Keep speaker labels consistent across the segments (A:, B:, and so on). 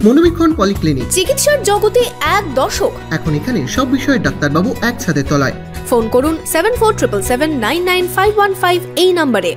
A: মনোবীক্ষণ polyclinic,
B: চিকিৎসার জগতে এক দশক।
A: এখন এখানে সব বিষয়ে ডাক্তারবাবু একসাথে তলায়।
B: ফোন করুন 7477999515 এই নম্বরে।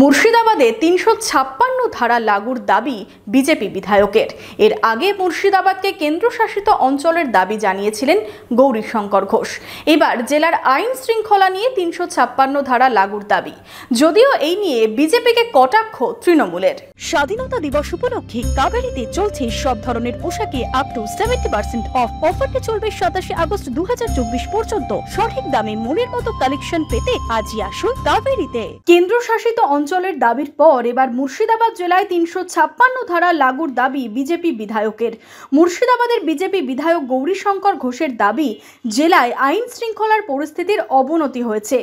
B: মুর্শিদাবাদে ৩৫৬ ধারা লাগুর দাবি বিজেপি বিধায়কের। এর আগে মুর্শিদাবাদকে কেন্দ্রশাসিত অঞ্চলের দাবি জানিয়েছিলেন গৌরীশঙ্কর ঘোষ। এবার জেলার আইন শৃঙ্খলা নিয়ে ৩৫৬ ধারা লাগুর দাবি, যদিও এই নিয়ে বিজেপিকে কটাক্ষ তৃণমূলের।
C: স্বাধীনতা দিবস উপলক্ষে কাবেরীতে চলছে সব ধরনের পোশাকে আপ টু 70% অফ। অফারটি চলবে ২৭ আগস্ট ২০২৪ পর্যন্ত। সঠিক দামে মনের মতো কালেকশন পেতে আজই আসুন কাবেরীতে।
B: কেন্দ্রশাসিত অঞ্চলের দাবির পর এবার মুর্শিদাবাদ জেলায় ৩৫৬ ধারা লাগুর দাবি বিজেপি বিধায়কের। মুর্শিদাবাদের বিজেপি বিধায়ক গৌরীশঙ্কর ঘোষের দাবি, জেলায় আইন শৃঙ্খলার পরিস্থিতির অবনতি হয়েছে।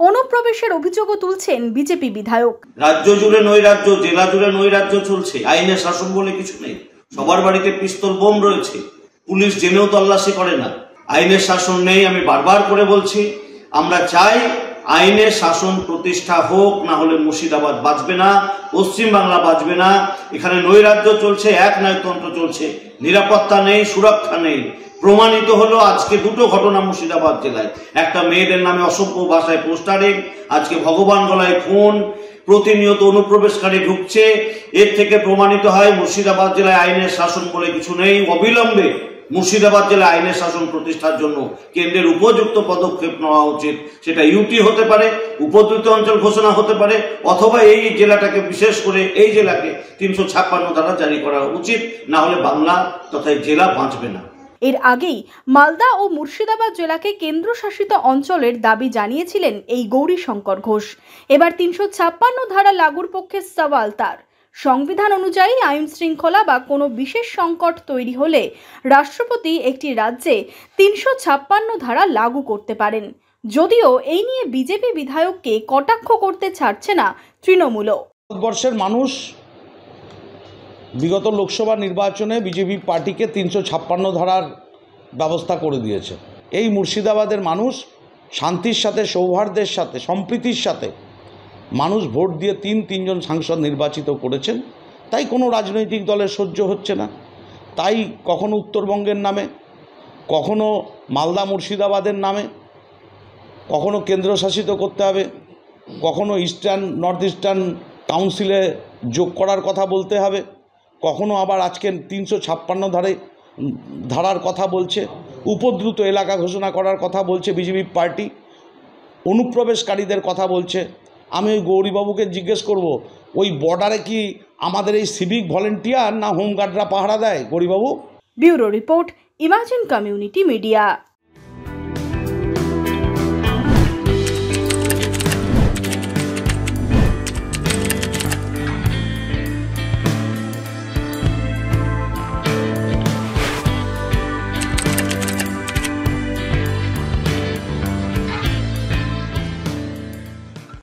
B: অনুপ্রবেশের অভিযোগও তুলছেন বিজেপি বিধায়ক।
D: রাজ্য জুড়ে নৈরাজ্য, জেলা জুড়ে নৈরাজ্য চলছে। আইনের শাসন বলে কিছু নেই। সবার বাড়িতে পিস্তল বোম রয়েছে। পুলিশ জেনেও তল্লাশি করে না। আইনের শাসন নেই। আমি বারবার করে বলছি, আমরা চাই আইনের শাসন প্রতিষ্ঠা হোক, না হলে মুর্শিদাবাদ বাঁচবে না, পশ্চিম বাংলা বাঁচবে না। এখানে নৈরাজ্য চলছে, একনায়কতন্ত্র চলছে, নিরাপত্তা নেই, সুরক্ষা নেই। প্রমাণিত হলো আজকে দুটো ঘটনা মুর্শিদাবাদ জেলায়। একটা মেয়েদের নামে অসভ্য ভাষায় পোস্টারিং, আজকে ভগবান গলায় খুন, প্রতিনিয়ত অনুপ্রবেশকারী ঢুকছে। এর থেকে প্রমাণিত হয় মুর্শিদাবাদ জেলায় আইনের শাসন বলে কিছু নেই। অবিলম্বে মুর্শিদাবাদ জেলায় আইনের শাসন প্রতিষ্ঠার জন্য কেন্দ্রের উপযুক্ত পদক্ষেপ নেওয়া উচিত। সেটা ইউটি হতে পারে, উপদ্রুত অঞ্চল ঘোষণা হতে পারে, অথবা এই জেলাটাকে, বিশেষ করে এই জেলাকে ৩৫৬ ধারা জারি করা উচিত, না হলে বাংলা তথা জেলা বাঁচবে না।
B: এর আগেই মালদা ও মুর্শিদাবাদ জেলাকে কেন্দ্রশাসিত অঞ্চলের দাবি জানিয়েছিলেন এই গৌরীশঙ্কর ঘোষ। এবার ৩৫৬ ধারা লাগুর পক্ষে সওয়াল তার। সংবিধান অনুযায়ী আইন শৃঙ্খলা বা কোনো বিশেষ সংকট তৈরি হলে রাষ্ট্রপতি একটি রাজ্যে ৩৫৬ ধারা লাগু করতে পারেন। যদিও এই নিয়ে বিজেপি বিধায়ককে কটাক্ষ করতে ছাড়ছে না তৃণমূলও।
E: ভারতবর্ষের মানুষ বিগত লোকসভা নির্বাচনে বিজেপি পার্টিকে ৩৫৬ ধারার ব্যবস্থা করে দিয়েছে। এই মুর্শিদাবাদের মানুষ শান্তির সাথে, সৌহার্দ্যের সাথে, সম্প্রীতির সাথে মানুষ ভোট দিয়ে তিনজন সাংসদ নির্বাচিত করেছেন। তাই কোনো রাজনৈতিক দলের সহ্য হচ্ছে না। তাই কখনো উত্তরবঙ্গের নামে, কখনো মালদা মুর্শিদাবাদের নামে, কখনো কেন্দ্রশাসিত করতে হবে, কখনো নর্থ ইস্টার্ন কাউন্সিলে যোগ করার কথা বলতে হবে, কখনো আবার আজকে ৩৫৬ ধারার কথা বলছে, উপদ্রুত এলাকা ঘোষণা করার কথা বলছে বিজেপি পার্টি, অনুপ্রবেশকারীদের কথা বলছে। আমি ওই গৌরীবাবুকে জিজ্ঞেস করব, ওই বর্ডারে কি আমাদের এই সিভিক ভলেন্টিয়ার না হোমগার্ডরা পাহারা দেয় গৌরীবাবু?
B: Bureau report, imagine community media.